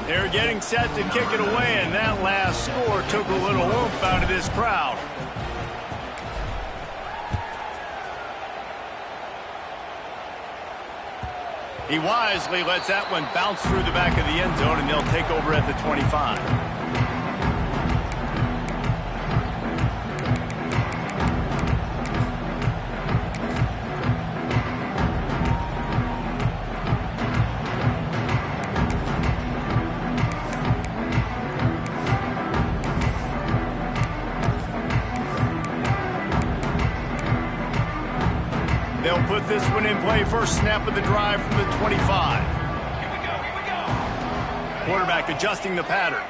They're getting set to kick it away, and that last score took a little oomph out of this crowd. He wisely lets that one bounce through the back of the end zone, and they'll take over at the 25. They'll put this one in play first snap of the drive from the 25. Here we go. Quarterback adjusting the pattern.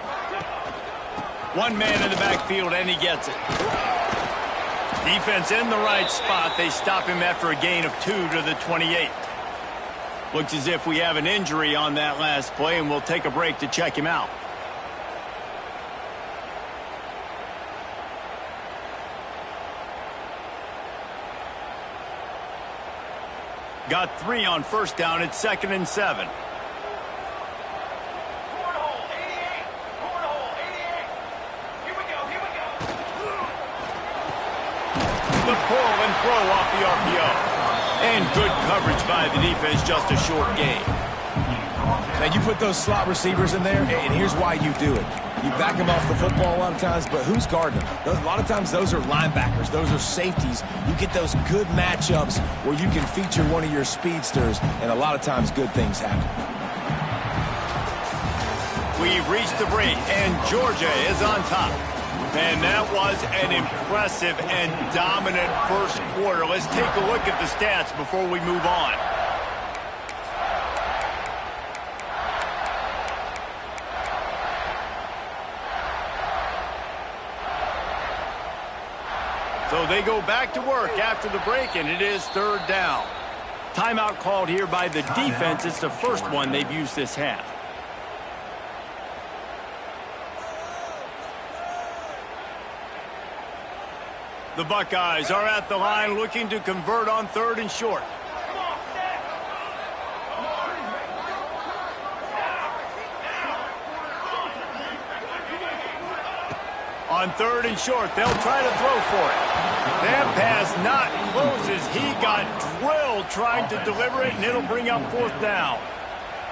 One man in the backfield, and he gets it. Defense in the right spot. They stop him after a gain of 2 to the 28. Looks as if we have an injury on that last play, and we'll take a break to check him out. Got 3 on first down. It's 2nd and 7. Cornhole, 88. Cornhole, 88. Here we go. The pull and throw off the RPO. And good coverage by the defense, just a short gain. Now, you put those slot receivers in there, and here's why you do it. You back them off the football a lot of times, but who's guarding them? A lot of times those are linebackers. Those are safeties. You get those good matchups where you can feature one of your speedsters, and a lot of times good things happen. We've reached the break, and Georgia is on top. And that was an impressive and dominant first quarter. Let's take a look at the stats before we move on. So they go back to work after the break, and it is 3rd down. Timeout called here by the defense. It's the first one they've used this half. The Buckeyes are at the line looking to convert on 3rd and short. On 3rd and short, they'll try to throw for it. That pass not close as he got drilled trying to deliver it, and it'll bring up 4th down.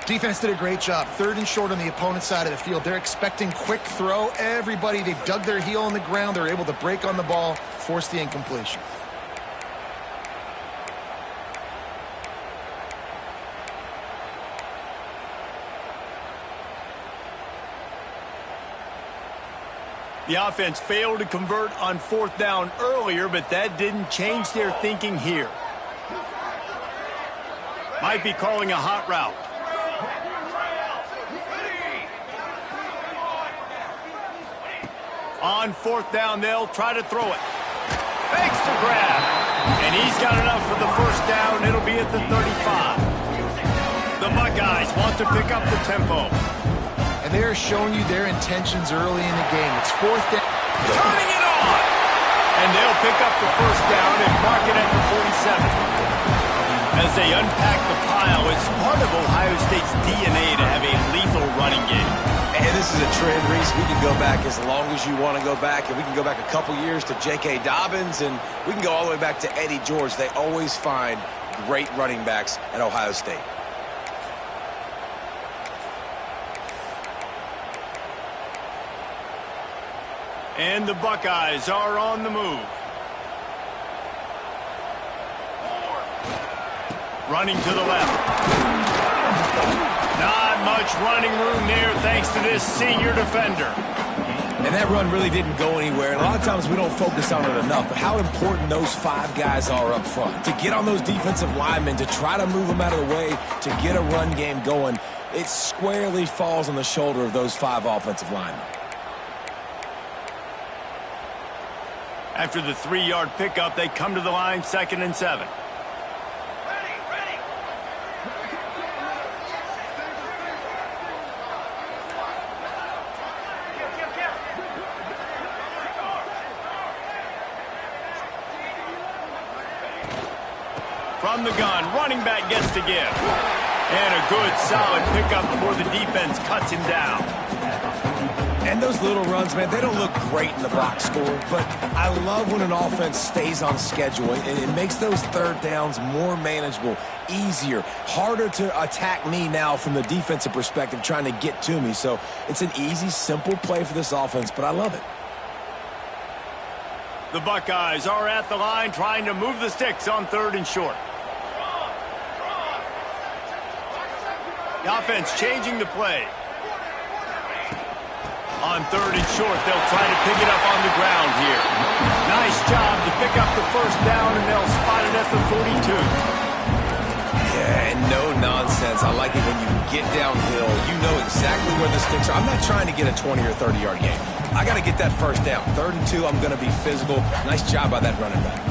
Defense did a great job. 3rd and short on the opponent's side of the field. They're expecting quick throw. Everybody, they dug their heel on the ground. They're able to break on the ball, force the incompletion. The offense failed to convert on 4th down earlier, but that didn't change their thinking here. Might be calling a hot route. On 4th down, they'll try to throw it. Fakes the grab. And he's got enough for the first down. It'll be at the 35. The Buckeyes want to pick up the tempo. And they're showing you their intentions early in the game. It's 4th down. Turning it on! And they'll pick up the first down and mark it at the 47. As they unpack the pile, it's part of Ohio State's DNA to have a lethal running game. And this is a trend, Reese. We can go back as long as you want to go back, and we can go back a couple years to J.K. Dobbins, and we can go all the way back to Eddie George. They always find great running backs at Ohio State. And the Buckeyes are on the move. Running to the left. Not much running room there thanks to this senior defender. And that run really didn't go anywhere. And a lot of times we don't focus on it enough, but how important those 5 guys are up front. To get on those defensive linemen, to try to move them out of the way, to get a run game going, it squarely falls on the shoulder of those 5 offensive linemen. After the 3-yard pickup, they come to the line, 2nd and 7. From the gun, running back gets to give. And a good, solid pickup before the defense cuts him down. And those little runs, man, they don't look great in the box score, but I love when an offense stays on schedule, and it makes those third downs more manageable, easier, harder to attack me now from the defensive perspective trying to get to me. So it's an easy, simple play for this offense, but I love it. The Buckeyes are at the line trying to move the sticks on 3rd and short. The offense changing the play. On 3rd and short, they'll try to pick it up on the ground here. Nice job to pick up the first down, and they'll spot it at the 42. Yeah, and no nonsense. I like it when you get downhill. You know exactly where the sticks are. I'm not trying to get a 20 or 30-yard game. I got to get that first down. 3rd and 2, I'm going to be physical. Nice job by that running back.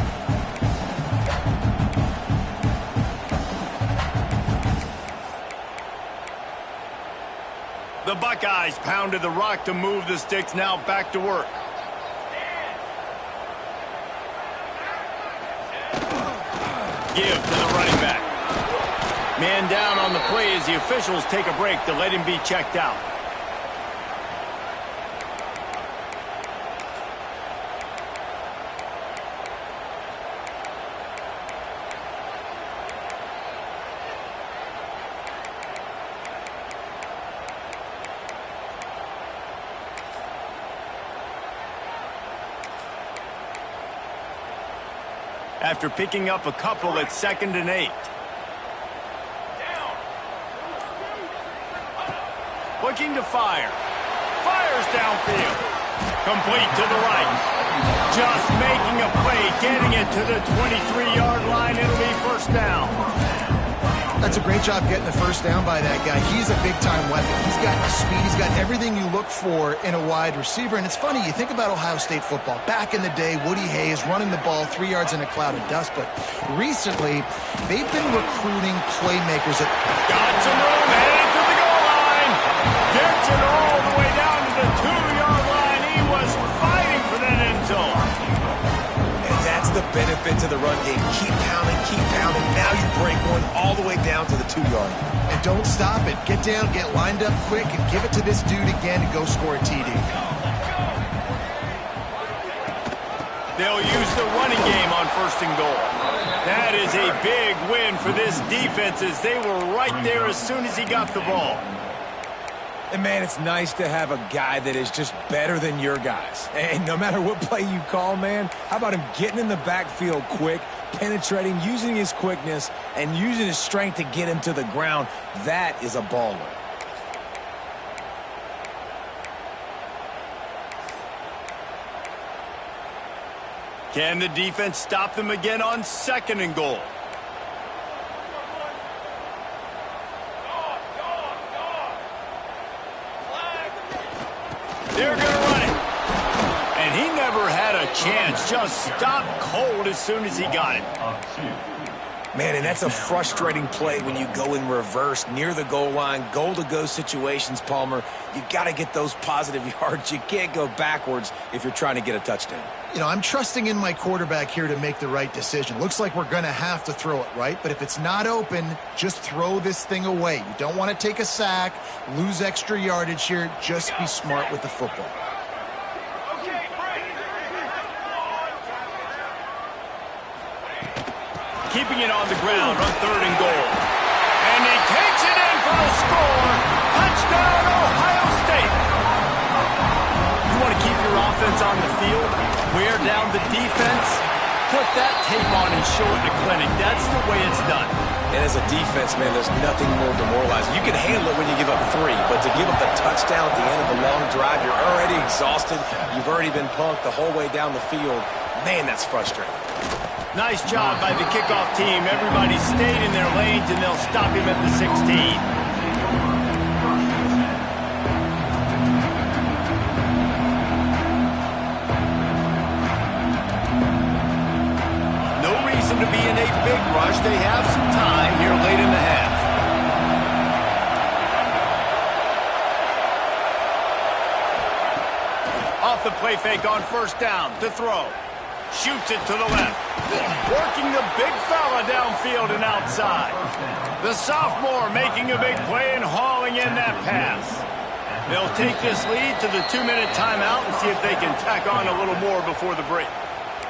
The Buckeyes pounded the rock to move the sticks, now back to work. Give to the running back. Man down on the play as the officials take a break to let him be checked out. After picking up a couple at 2nd and 8. Looking to fire. Fires downfield. Complete to the right. Just making a play, getting it to the 23-yard line. It'll be first down. That's a great job getting the first down by that guy. He's a big-time weapon. He's got speed. He's got everything you look for in a wide receiver. And it's funny, you think about Ohio State football. Back in the day, Woody Hayes running the ball 3 yards in a cloud of dust. But recently, they've been recruiting playmakers. Got some room, headed to the goal line. Gets it all the way down to the 2-yard line. He was fighting for that end zone. That's the benefit to the run game. Keep pounding, keep pounding. Now you break one all the way down to the 2-yard. And don't stop it. Get down, get lined up quick, and give it to this dude again and go score a TD. They'll use the running game on 1st and goal. That is a big win for this defense as they were right there as soon as he got the ball. And, man, it's nice to have a guy that is just better than your guys. And no matter what play you call, man, how about him getting in the backfield quick, penetrating, using his quickness, and using his strength to get him to the ground? That is a baller. Can the defense stop them again on 2nd and goal? They're going to run it. And he never had a chance. Just stopped cold as soon as he got it. Man, and that's a frustrating play when you go in reverse near the goal line, goal-to-go situations, Palmer. You got to get those positive yards. You can't go backwards if you're trying to get a touchdown. You know, I'm trusting in my quarterback here to make the right decision. Looks like we're going to have to throw it, right? But if it's not open, just throw this thing away. You don't want to take a sack, lose extra yardage here. Just be smart with the football. Keeping it on the ground on 3rd and goal. And he takes it in for the score. Touchdown, Ohio State. You want to keep your offense on the field? Wear down the defense? Put that tape on and show it to clinic. That's the way it's done. And as a defense, man, there's nothing more demoralizing. You can handle it when you give up 3, but to give up the touchdown at the end of a long drive, you're already exhausted. You've already been punked the whole way down the field. Man, that's frustrating. Nice job by the kickoff team. Everybody stayed in their lanes, and they'll stop him at the 16. No reason to be in a big rush. They have some time here late in the half. Off the play fake on 1st down to throw. Shoots it to the left. Working the big fella downfield and outside. The sophomore making a big play and hauling in that pass. They'll take this lead to the 2-minute timeout and see if they can tack on a little more before the break.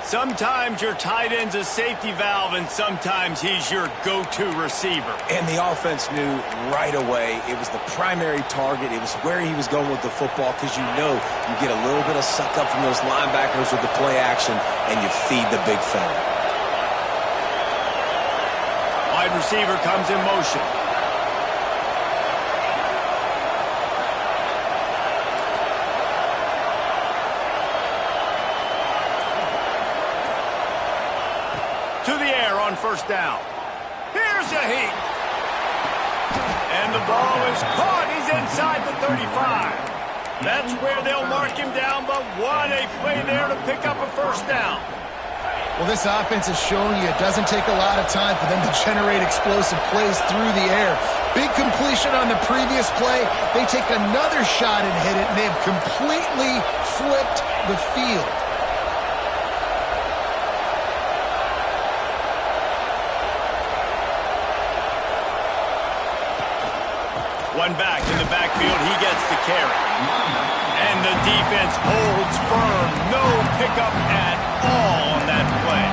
Sometimes your tight end's a safety valve, and sometimes he's your go-to receiver. And the offense knew right away it was the primary target. It was where he was going with the football, because you know you get a little bit of suck up from those linebackers with the play action, and you feed the big fella. Wide receiver comes in motion. To the air on first down. Here's a heat. And the ball is caught. He's inside the 35. That's where they'll mark him down, but what a play there to pick up a first down. Well, this offense is showing you it doesn't take a lot of time for them to generate explosive plays through the air. Big completion on the previous play. They take another shot and hit it, and they have completely flipped the field. One back in the backfield, he gets the carry. And the defense holds firm. No pickup at all on that play.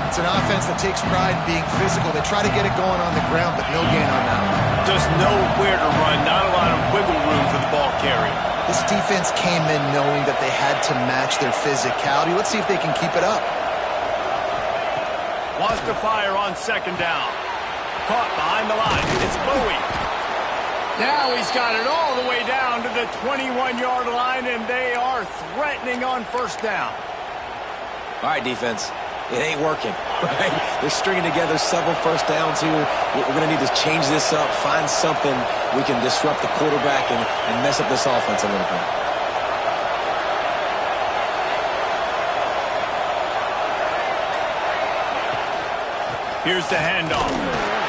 It's an offense that takes pride in being physical. They try to get it going on the ground, but no gain on that one. Just nowhere to run, not a lot of wiggle room for the ball carrier. This defense came in knowing that they had to match their physicality. Let's see if they can keep it up. Wants to fire on second down. Caught behind the line. It's Bowie. Now he's got it all the way down to the 21-yard line, and they are threatening on first down. All right, defense. It ain't working, right? They're stringing together several first downs here. We're going to need to change this up, find something we can disrupt the quarterback and mess up this offense a little bit. Here's the handoff.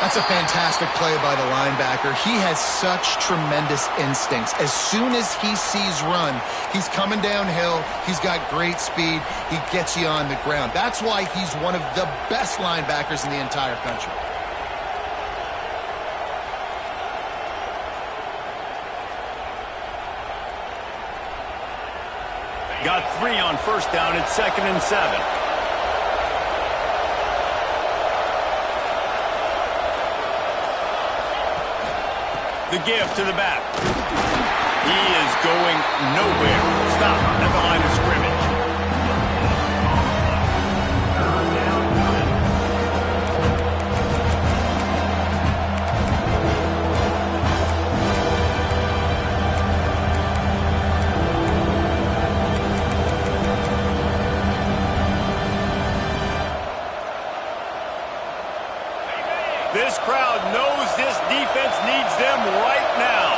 That's a fantastic play by the linebacker. He has such tremendous instincts. As soon as he sees run, he's coming downhill. He's got great speed. He gets you on the ground. That's why he's one of the best linebackers in the entire country. Got 3 on first down. It's 2nd and 7. The give to the back. He is going nowhere. Stop at the line of scrimmage. This crowd knows this defense needs them right now.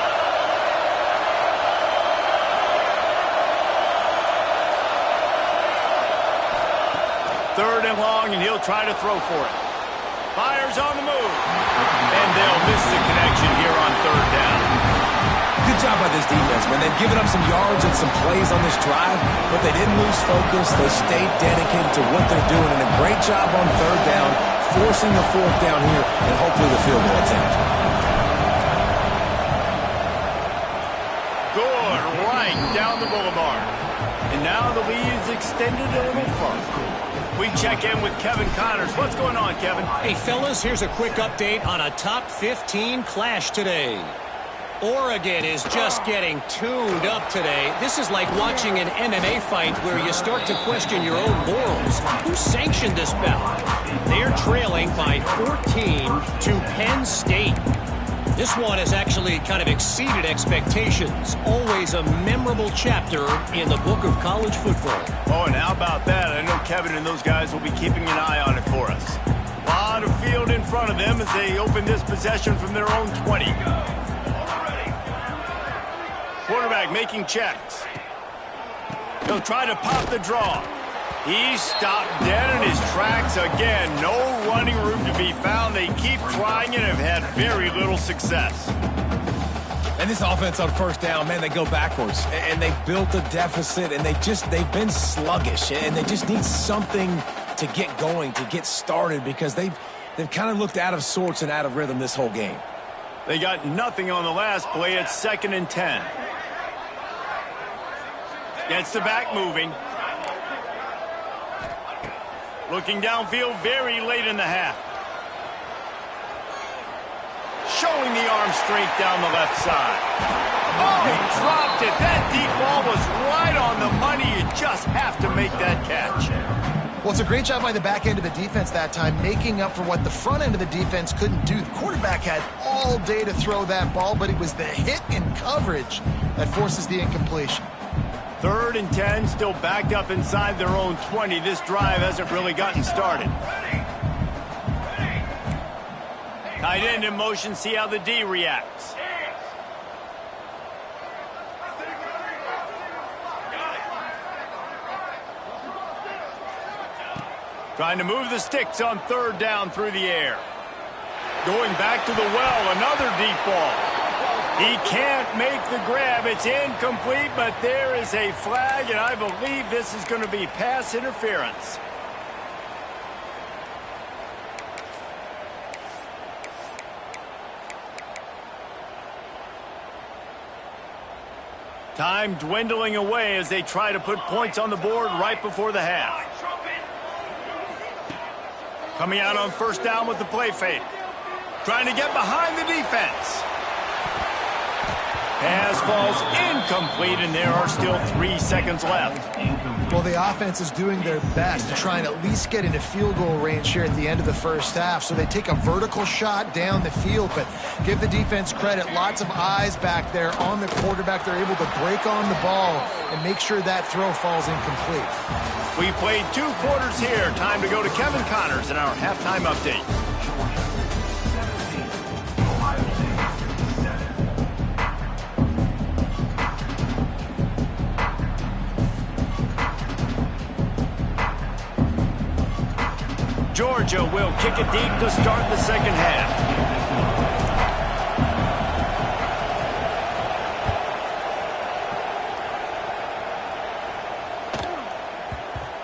Third and long, and he'll try to throw for it. Fires on the move. And they'll miss the connection here on third down. Good job by this defense, man. They've given up some yards and some plays on this drive, but they didn't lose focus. They stayed dedicated to what they're doing, and a great job on third down, forcing the fourth down here, and hopefully the field goal attempt. Good, right down the boulevard. And now the lead is extended a little further. We check in with Kevin Connors. What's going on, Kevin? Hey, fellas, here's a quick update on a top 15 clash today. Oregon is just getting tuned up today. This is like watching an MMA fight where you start to question your own morals. Who sanctioned this bout? They're trailing by 14 to Penn State. This one has actually kind of exceeded expectations. Always a memorable chapter in the book of college football. Oh, and how about that? I know Kevin and those guys will be keeping an eye on it for us. A lot of field in front of them as they open this possession from their own 20. Quarterback making checks. He'll try to pop the draw. He's stopped dead in his tracks again. No running room to be found. They keep trying and have had very little success. And this offense on first down, man, they go backwards. And they've built a deficit, and they've been sluggish. And they just need something to get going, to get started, because they've kind of looked out of sorts and out of rhythm this whole game. They got nothing on the last play. It's 2nd and 10. Gets the back moving. Looking downfield very late in the half. Showing the arm strength down the left side. Oh, he dropped it. That deep ball was right on the money. You just have to make that catch. Well, it's a great job by the back end of the defense that time, making up for what the front end of the defense couldn't do. The quarterback had all day to throw that ball, but it was the hit in coverage that forces the incompletion. 3rd and 10, still backed up inside their own 20. This drive hasn't really gotten started. Tight end in motion, see how the D reacts. Trying to move the sticks on 3rd down through the air. Going back to the well, another deep ball. He can't make the grab. It's incomplete, but there is a flag, and I believe this is going to be pass interference. Time dwindling away as they try to put points on the board right before the half. Coming out on 1st down with the play fake. Trying to get behind the defense. Pass falls incomplete, and there are still 3 seconds left. Well, the offense is doing their best to try and at least get into field goal range here at the end of the first half. So they take a vertical shot down the field, but give the defense credit. Lots of eyes back there on the quarterback. They're able to break on the ball and make sure that throw falls incomplete. We've played 2 quarters here. Time to go to Kevin Connors in our halftime update. Georgia will kick it deep to start the second half.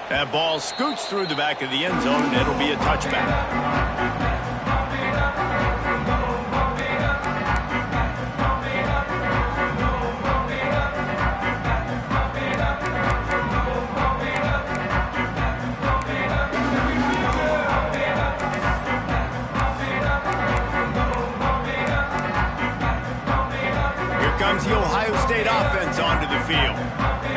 That ball scoots through the back of the end zone, and it'll be a touchback. The Ohio State offense onto the field.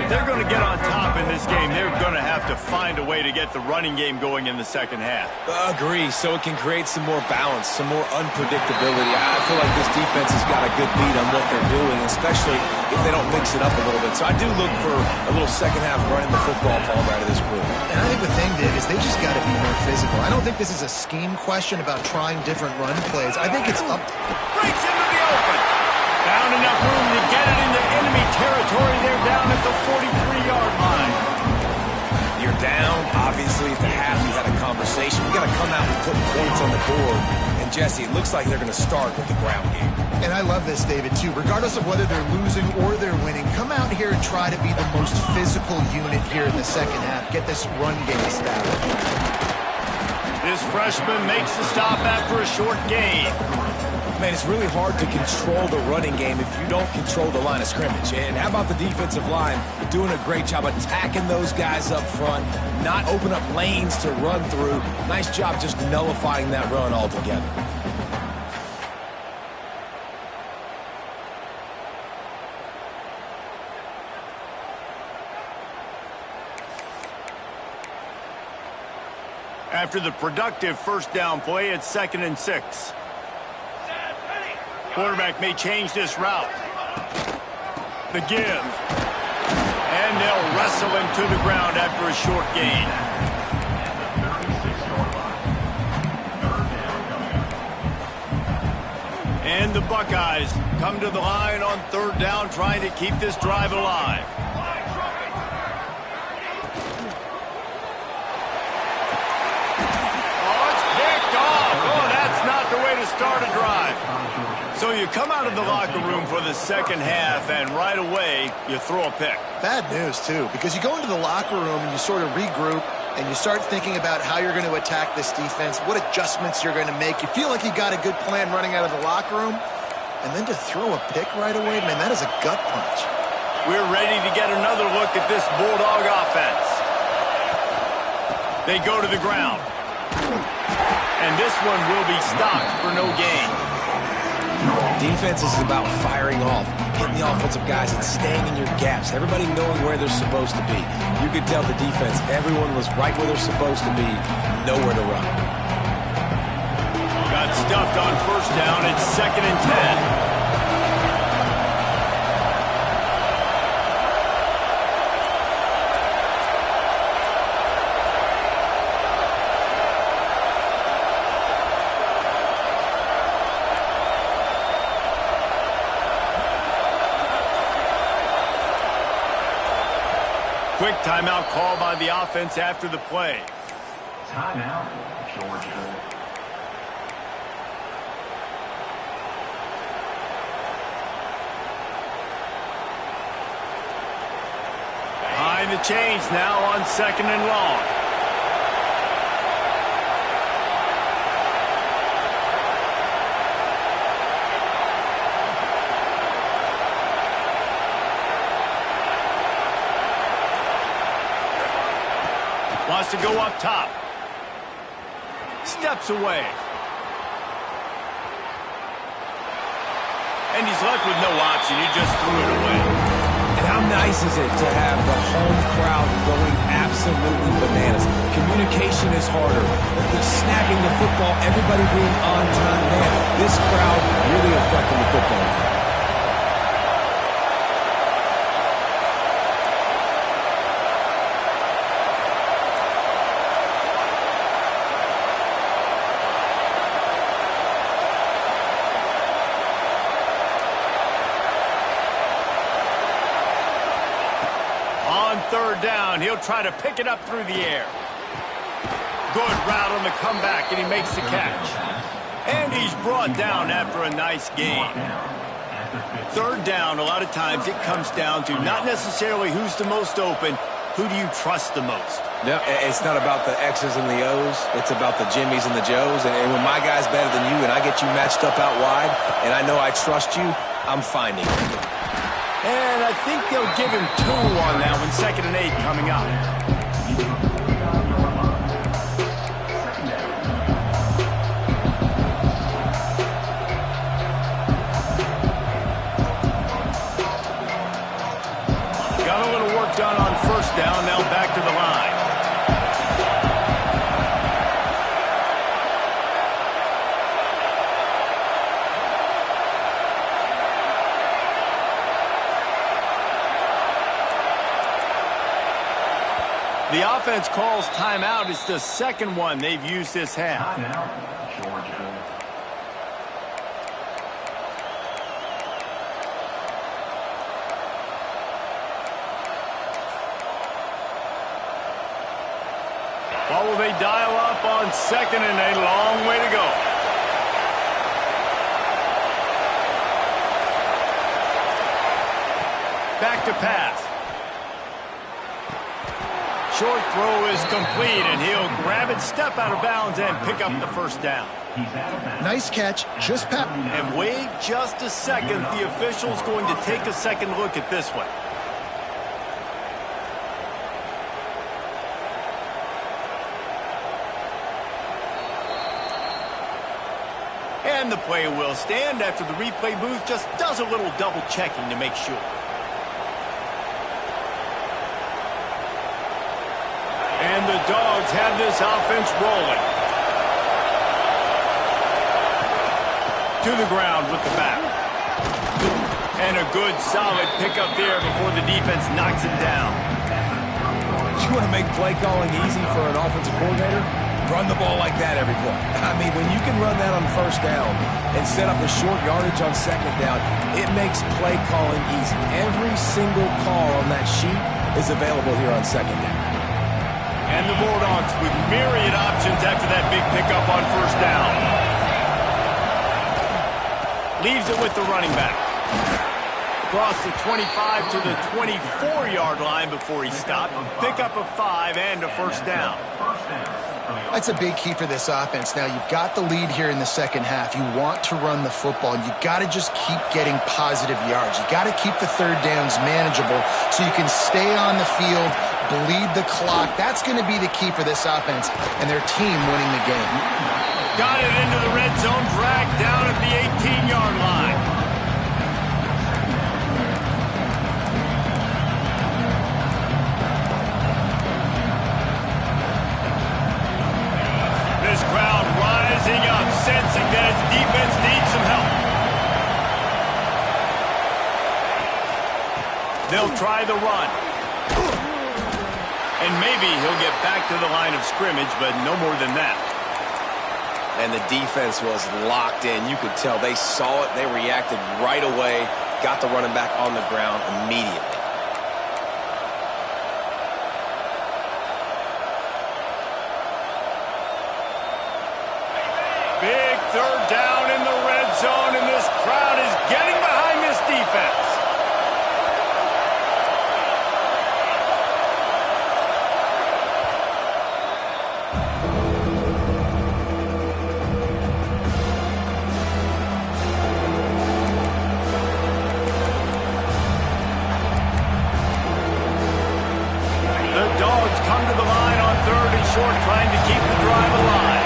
If they're going to get on top in this game, they're going to have to find a way to get the running game going in the second half. Agree, so it can create some more balance, some more unpredictability. I feel like this defense has got a good lead on what they're doing, especially if they don't mix it up a little bit. So I do look for a little second half running the football ball out of this group. And I think the thing, Dave, is they just got to be more physical. I don't think this is a scheme question about trying different run plays. I think it's up. Breaks into the open. Found enough room to get it into enemy territory. They're down at the 43-yard line. You're down. Obviously, at the half, you had a conversation. We got to come out and put points on the board. And, Jesse, it looks like they're going to start with the ground game. And I love this, David, too. Regardless of whether they're losing or they're winning, come out here and try to be the most physical unit here in the second half. Get this run game established. This freshman makes the stop after a short gain. Man, it's really hard to control the running game if you don't control the line of scrimmage. And how about the defensive line doing a great job attacking those guys up front, not open up lanes to run through. Nice job just nullifying that run altogether. After the productive first down play, it's 2nd and 6. Quarterback may change this route. The give. And they'll wrestle him to the ground after a short gain. And the Buckeyes come to the line on 3rd down, trying to keep this drive alive. Oh, it's picked off. Oh, that's not the way to start a drive. So you come out of the locker room for the second half, and right away, you throw a pick. Bad news, too, because you go into the locker room and you sort of regroup, and you start thinking about how you're going to attack this defense, what adjustments you're going to make. You feel like you got a good plan running out of the locker room, and then to throw a pick right away, man, that is a gut punch. We're ready to get another look at this Bulldog offense. They go to the ground. And this one will be stopped for no gain. Defense is about firing off, hitting the offensive guys and staying in your gaps. Everybody knowing where they're supposed to be. You could tell the defense, everyone was right where they're supposed to be, nowhere to run. Got stuffed on first down. It's 2nd and 10. Quick timeout call by the offense after the play. Timeout, Georgia. Behind the chains now on 2nd and long. Wants to go up top. Steps away. And he's left with no option. He just threw it away. And how nice is it to have the home crowd going absolutely bananas? Communication is harder. The snapping the football, everybody being on time. Man, this crowd really affecting the football game. Third down, he'll try to pick it up through the air. Good route on the comeback, and he makes the catch. And he's brought down after a nice gain. Third down, a lot of times it comes down to not necessarily who's the most open, who do you trust the most? No, it's not about the X's and the O's. It's about the Jimmies and the Joes. And when my guy's better than you and I get you matched up out wide and I know I trust you, I'm finding it. And I think they'll give him 2 on that one. 2nd and 8 coming up. Got a little work done on first down. Now back to the line. The offense calls timeout. It's the second one they've used this half. Timeout, Georgia. What will they dial up on 2nd and a long way to go? Back to pass. Short throw is complete, and he'll grab it, step out of bounds, and pick up the first down. Nice catch, just pat. And wait just a second. The official's going to take a second look at this one. And the play will stand after the replay booth just does a little double checking to make sure. And the Dogs have this offense rolling. To the ground with the back. And a good solid pickup there before the defense knocks it down. You want to make play calling easy for an offensive coordinator? Run the ball like that every play. I mean, when you can run that on first down and set up a short yardage on second down, it makes play calling easy. Every single call on that sheet is available here on second down. And the Bulldogs with myriad options after that big pickup on first down. Leaves it with the running back. Across the 25 to the 24-yard line before he stopped. Pick up a 5 and a first down. That's a big key for this offense. Now, you've got the lead here in the second half. You want to run the football, and you got to just keep getting positive yards. You got to keep the third downs manageable so you can stay on the field, bleed the clock. That's going to be the key for this offense and their team winning the game. Got it into the red zone, dragged down at the 18-yard line. This crowd rising up, sensing that its defense needs some help. They'll try the run. And maybe he'll get back to the line of scrimmage, but no more than that. And the defense was locked in. You could tell they saw it. They reacted right away. Got the running back on the ground immediately. Big third down in the red zone, and this crowd is getting behind this defense. The Dogs come to the line on 3rd and short, trying to keep the drive alive.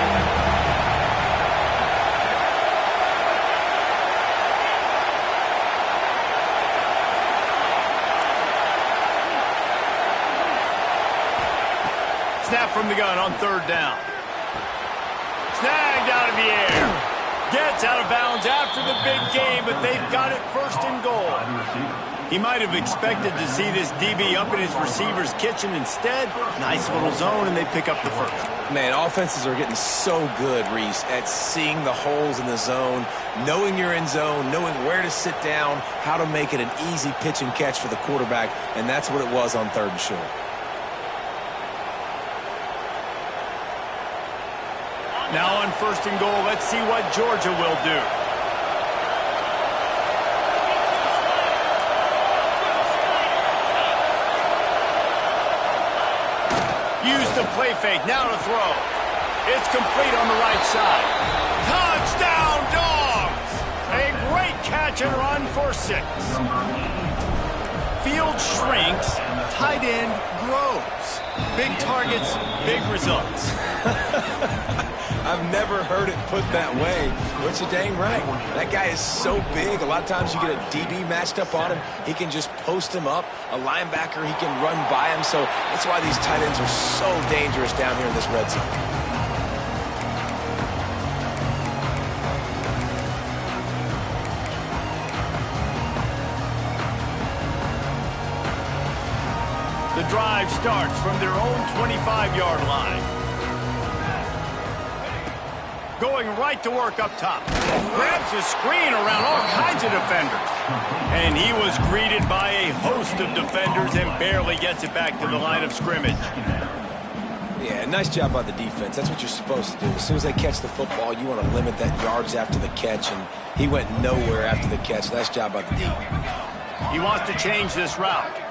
Snap from the gun on 3rd down. Snagged out of the air. Gets out of bounds after the big game, but they've got it 1st and goal. He might have expected to see this DB up in his receiver's kitchen. Instead, nice little zone, and they pick up the first. Man, offenses are getting so good, Reese, at seeing the holes in the zone, knowing you're in zone, knowing where to sit down, how to make it an easy pitch and catch for the quarterback, and that's what it was on 3rd and short. Now on 1st and goal, let's see what Georgia will do. Use the play fake, now to throw. It's complete on the right side. Touchdown, Dogs! A great catch and run for 6. Field shrinks, tight end grows. Big targets, big results. I've never heard it put that way, but you're dang right. That guy is so big. A lot of times you get a DB matched up on him. He can just post him up. A linebacker, he can run by him. So that's why these tight ends are so dangerous down here in this red zone. The drive starts from their own 25-yard line. Going right to work up top. Grabs a screen around all kinds of defenders. And he was greeted by a host of defenders and barely gets it back to the line of scrimmage. Yeah, nice job by the defense. That's what you're supposed to do. As soon as they catch the football, you want to limit that yards after the catch, and he went nowhere after the catch. Nice job by the D. He wants to change this route.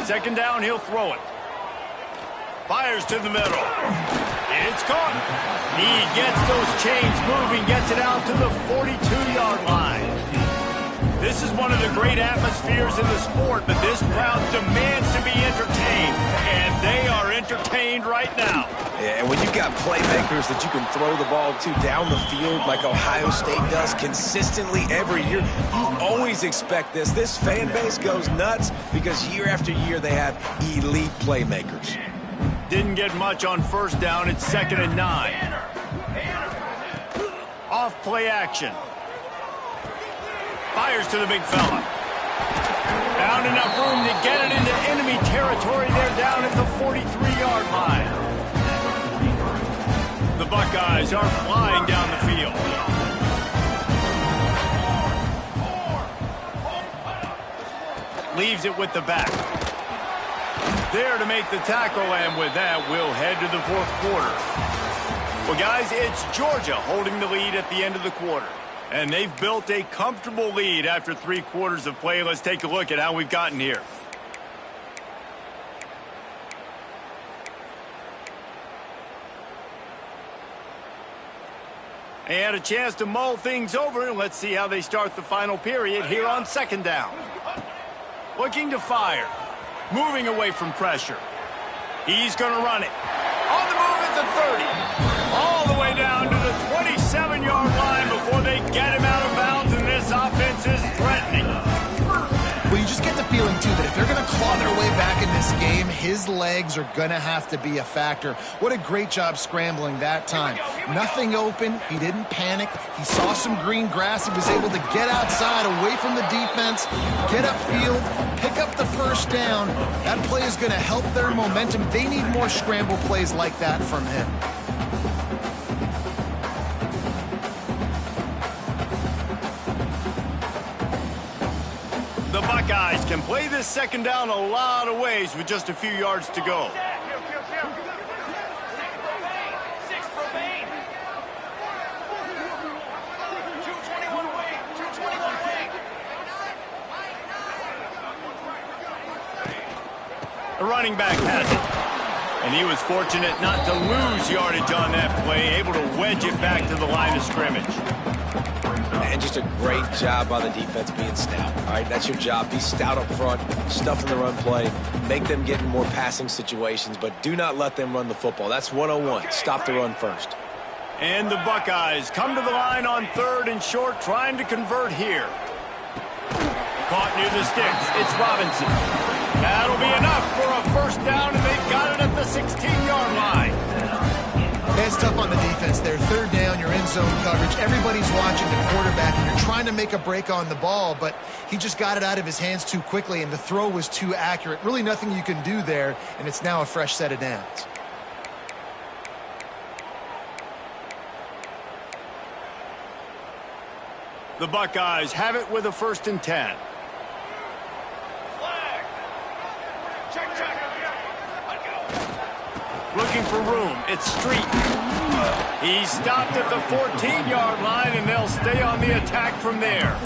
2nd down, he'll throw it. Fires to the middle. It's caught. He gets those chains moving, gets it out to the 42-yard line. This is one of the great atmospheres in the sport, but this crowd demands to be entertained, and they are entertained right now. Yeah, and when you've got playmakers that you can throw the ball to down the field like Ohio State does consistently every year, you always expect this. This fan base goes nuts because year after year they have elite playmakers. Didn't get much on 1st down. It's 2nd and 9. Off play action. Fires to the big fella. Found enough room to get it into enemy territory. They're down at the 43-yard line. The Buckeyes are flying down the field. Leaves it with the back. There to make the tackle, and with that, we'll head to the 4th quarter. Well, guys, it's Georgia holding the lead at the end of the quarter. And they've built a comfortable lead after 3 quarters of play. Let's take a look at how we've gotten here. They had a chance to mull things over, and let's see how they start the final period here on 2nd down. Looking to fire. Moving away from pressure. He's going to run it. On the move at the 30. All the way down to the 27-yard line before they get him out of bounds, and this offense is threatening. Well, you just get the feeling, too, that if they're going to claw their way back in this game, his legs are going to have to be a factor. What a great job scrambling that time. Nothing open. He didn't panic. He saw some green grass. He was able to get outside, away from the defense, get upfield, pick up the first down. That play is going to help their momentum. They need more scramble plays like that from him. The Buckeyes can play this 2nd down a lot of ways with just a few yards to go. The running back has it. And he was fortunate not to lose yardage on that play, able to wedge it back to the line of scrimmage. And just a great job by the defense being stout. All right, that's your job. Be stout up front, stuff in the run play, make them get in more passing situations, but do not let them run the football. That's 101. Stop the run first. And the Buckeyes come to the line on 3rd and short, trying to convert here. Caught near the sticks. It's Robinson. That'll be enough for a 1st down, and they've got it at the 16-yard line. It's tough on the defense there. 3rd down, you're in zone coverage. Everybody's watching the quarterback, and you're trying to make a break on the ball, but he just got it out of his hands too quickly, and the throw was too accurate. Really nothing you can do there, and it's now a fresh set of downs. The Buckeyes have it with a 1st and 10. Looking for room. It's Street. He stopped at the 14-yard line, and they'll stay on the attack from there.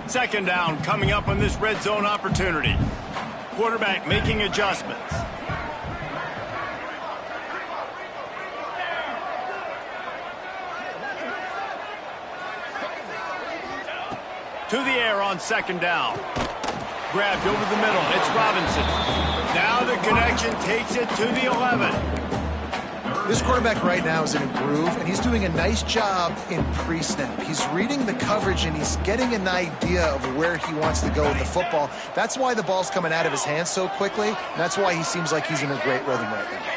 2nd down coming up on this red zone opportunity. Quarterback making adjustments. To the air on 2nd down. Grabbed over the middle. It's Robinson. Now the connection takes it to the 11. This quarterback right now is in a groove, and he's doing a nice job in pre-snap. He's reading the coverage, and he's getting an idea of where he wants to go with the football. That's why the ball's coming out of his hands so quickly, and that's why he seems like he's in a great rhythm right now.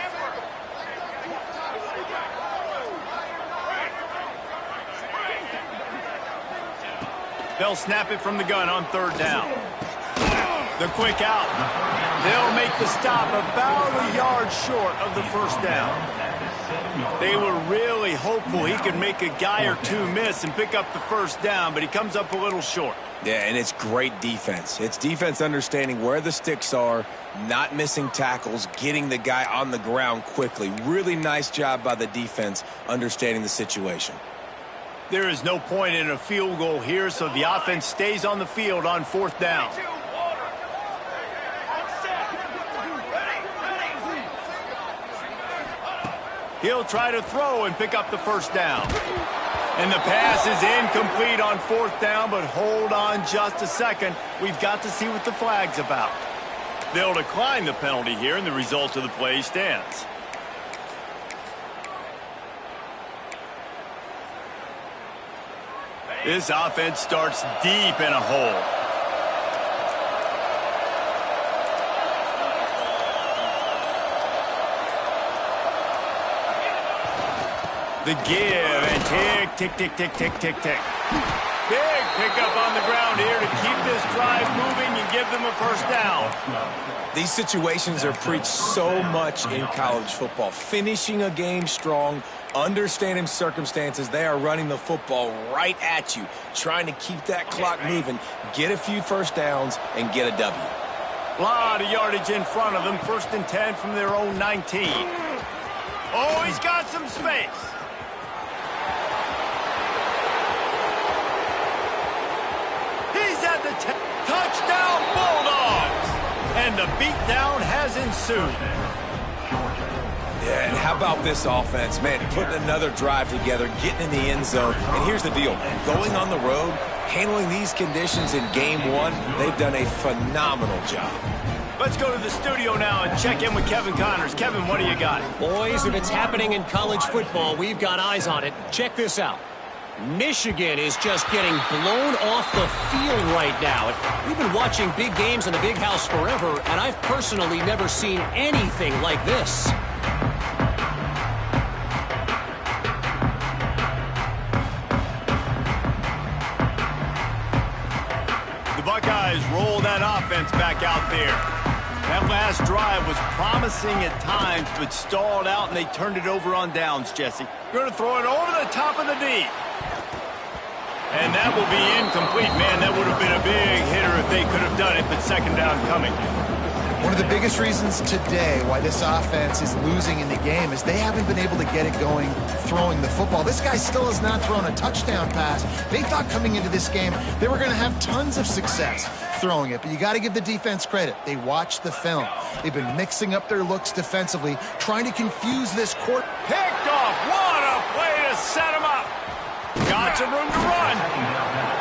They'll snap it from the gun on 3rd down. The quick out. They'll make the stop about a yard short of the 1st down. They were really hopeful he could make a guy or two miss and pick up the 1st down, but he comes up a little short. Yeah, and it's great defense. It's defense understanding where the sticks are, not missing tackles, getting the guy on the ground quickly. Really nice job by the defense understanding the situation. There is no point in a field goal here, so the offense stays on the field on 4th down. He'll try to throw and pick up the 1st down. And the pass is incomplete on 4th down, but hold on just a second. We've got to see what the flag's about. They'll decline the penalty here, and the result of the play stands. This offense starts deep in a hole. The give and tick, tick, tick, tick, tick, tick, tick. Big pickup on the ground here to keep this drive moving and give them a 1st down. These situations are preached so much in college football. Finishing a game strong, understanding circumstances. They are running the football right at you, trying to keep that clock moving, get a few 1st downs, and get a W. A lot of yardage in front of them. 1st and 10 from their own 19. Oh, he's got some space. He's at the touchdown Bulldogs. And the beatdown has ensued. Yeah, and how about this offense, man? Putting another drive together, getting in the end zone. And here's the deal. Going on the road, handling these conditions in game 1, they've done a phenomenal job. Let's go to the studio now and check in with Kevin Connors. Kevin, what do you got? Boys, if it's happening in college football, we've got eyes on it. Check this out. Michigan is just getting blown off the field right now. We've been watching big games in the Big House forever, and I've personally never seen anything like this. The Buckeyes roll that offense back out there. That last drive was promising at times, but stalled out, and they turned it over on downs, Jesse. Going to throw it over the top of the D. And that will be incomplete. Man, that would have been a big hitter if they could have done it, but 2nd down coming. One of the biggest reasons today why this offense is losing in the game is they haven't been able to get it going throwing the football. This guy still has not thrown a touchdown pass. They thought coming into this game they were going to have tons of success throwing it, but you got to give the defense credit. They watched the film. They've been mixing up their looks defensively, trying to confuse this court. Picked off. What a play to set him up. Got some room to run.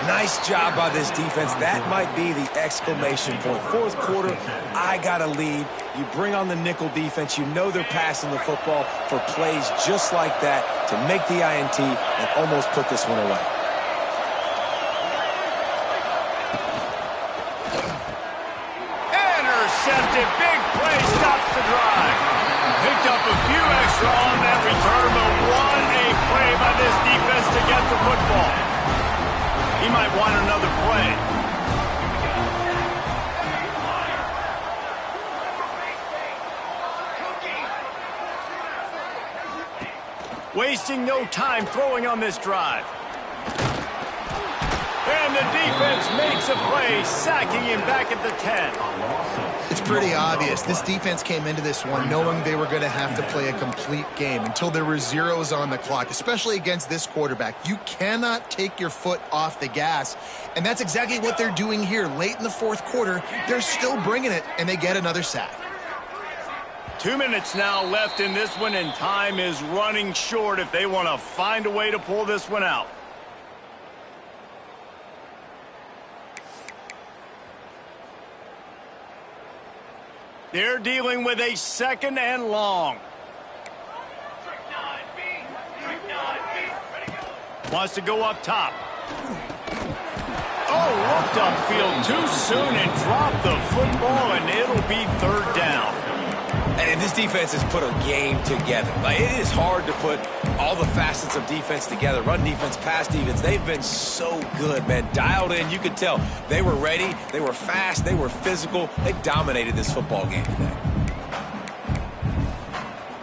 Nice job by this defense. That might be the exclamation point. 4th quarter, I got a lead. You bring on the nickel defense. You know they're passing the football for plays just like that to make the INT and almost put this one away. Intercepted. Big play. Stops the drive. Picked up a few extra on that return, but what a play by this defense to get the football. He might want another play. Wasting no time throwing on this drive. And the defense makes a play, sacking him back at the 10. It's pretty obvious. This defense came into this one knowing they were going to have to play a complete game until there were zeros on the clock, especially against this quarterback. You cannot take your foot off the gas, and that's exactly what they're doing here. Late in the 4th quarter, they're still bringing it, and they get another sack. 2 minutes now left in this one, and time is running short if they want to find a way to pull this one out. They're dealing with a 2nd and long. Wants to go up top. Oh, looked upfield too soon and dropped the football, and it'll be 3rd down. And this defense has put a game together. Like, it is hard to put all the facets of defense together. Run defense, pass defense. They've been so good, man. Dialed in. You could tell they were ready. They were fast. They were physical. They dominated this football game today.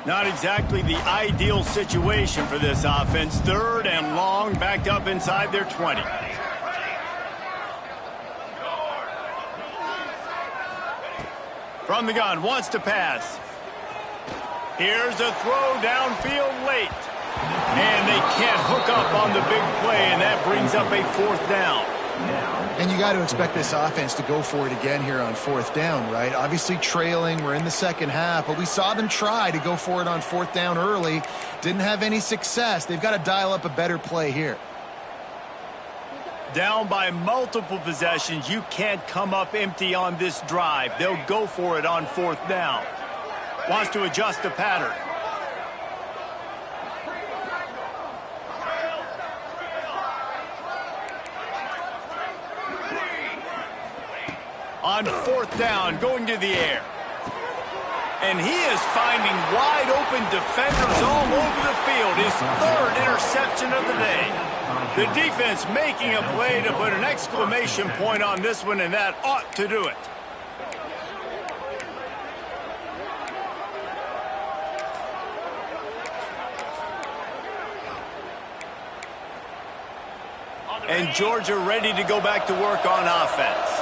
Not exactly the ideal situation for this offense. 3rd and long, backed up inside their 20. From the gun, wants to pass. Here's a throw downfield late. And they can't hook up on the big play, and that brings up a 4th down. And you got to expect this offense to go for it again here on 4th down, right? Obviously trailing, we're in the 2nd half, but we saw them try to go for it on 4th down early. Didn't have any success. They've got to dial up a better play here. Down by multiple possessions, you can't come up empty on this drive. They'll go for it on 4th down. Wants to adjust the pattern. On 4th down, going to the air. And he is finding wide open defenders all over the field. His 3rd interception of the day. The defense making a play to put an exclamation point on this one, and that ought to do it. And Georgia ready to go back to work on offense.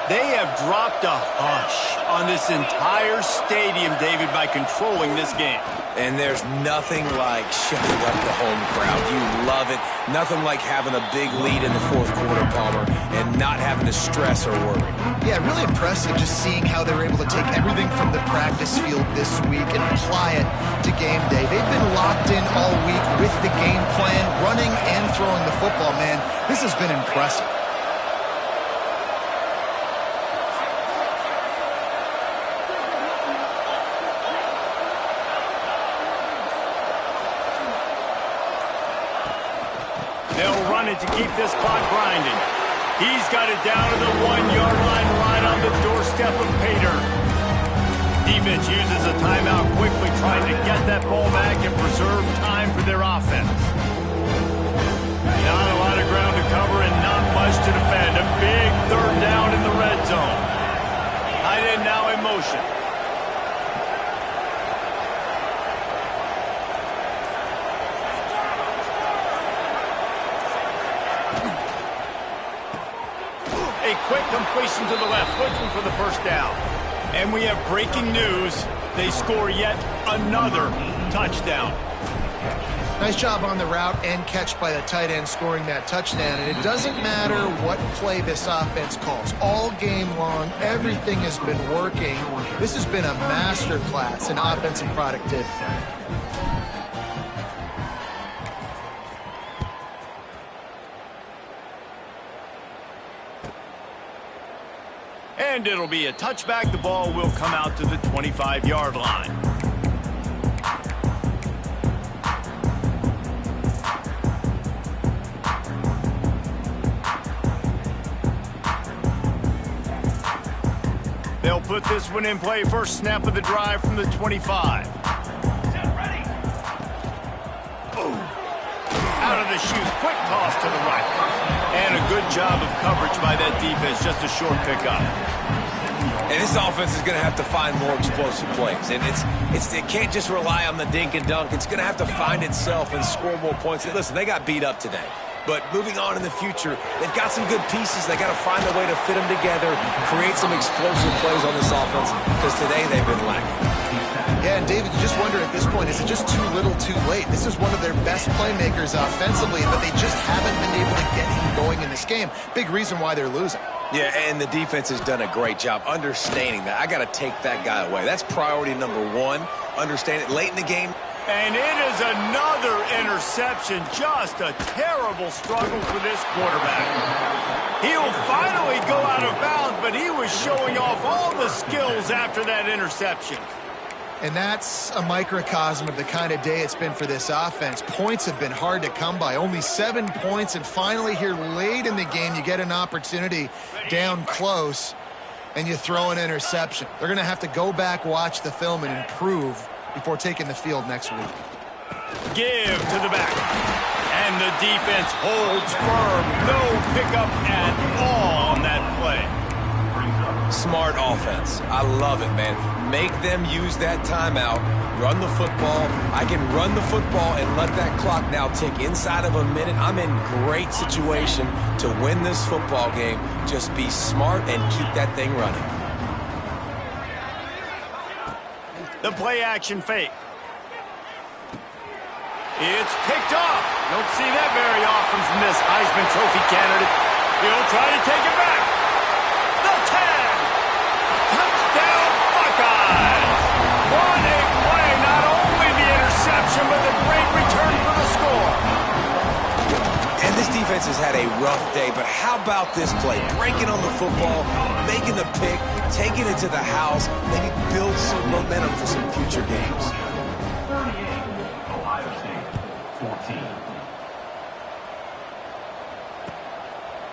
They have dropped a hush on this entire stadium, David, by controlling this game. And there's nothing like shutting up the home crowd. You love it. Nothing like having a big lead in the fourth quarter, Palmer, and not having to stress or worry. Yeah, really impressive just seeing how they were able to take everything from the practice field this week and apply it to game day. They've been locked in all week with the game plan, running and throwing the football, man. This has been impressive. They'll run it to keep this clock grinding. He's got it down to the 1-yard line right on the doorstep of Pater. Defense uses a timeout quickly, trying to get that ball back and preserve time for their offense. Not a lot of ground to cover and not much to defend. A big third down in the red zone. Tight end now in motion. A quick completion to the left, looking for the first down. And we have breaking news. They score yet another touchdown. Nice job on the route and catch by the tight end scoring that touchdown. And it doesn't matter what play this offense calls. All game long, everything has been working. This has been a masterclass in offensive productivity. And it'll be a touchback. The ball will come out to the 25-yard line. They'll put this one in play. First snap of the drive from the 25. Out of the chute. Quick toss to the right. And a good job of coverage by that defense. Just a short pickup. And this offense is going to have to find more explosive plays. And it can't just rely on the dink and dunk. It's going to have to find itself and score more points. Listen, they got beat up today. But moving on in the future, they've got some good pieces. They got to find a way to fit them together, create some explosive plays on this offense, because today they've been lacking. Yeah, and David, you just wonder at this point, is it just too little too late? This is one of their best playmakers offensively, but they just haven't been able to get him going in this game. Big reason why they're losing. Yeah, and the defense has done a great job understanding that. I got to take that guy away. That's priority number one. Understand it late in the game. And it is another interception. Just a terrible struggle for this quarterback. He'll finally go out of bounds, but he was showing off all the skills after that interception. And that's a microcosm of the kind of day it's been for this offense. Points have been hard to come by. Only 7 points, and finally here late in the game, you get an opportunity down close, and you throw an interception. They're going to have to go back, watch the film, and improve before taking the field next week. Give to the back. And the defense holds firm. No pickup at all on that play. Smart offense. I love it, man. Make them use that timeout. Run the football. I can run the football and let that clock now tick inside of a minute. I'm in great situation to win this football game. Just be smart and keep that thing running. The play-action fake. It's picked off. Don't see that very often from this Heisman Trophy candidate. He'll try to take it back. The tag. Touchdown, Buckeyes. What a play. Not only the interception, but the great return for the score. And this defense has had a rough day, but how about this play? Breaking on the football, making the pick, taking it to the house, maybe build some momentum for some future games. 38, Ohio State, 14.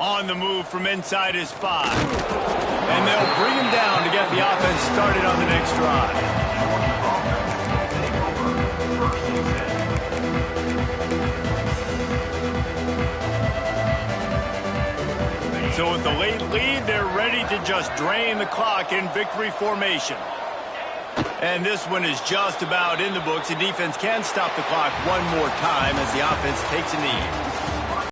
On the move from inside his 5. And they'll bring him down to get the offense started on the next drive. So with the late lead, they're ready to just drain the clock in victory formation. And this one is just about in the books. The defense can stop the clock one more time as the offense takes a knee.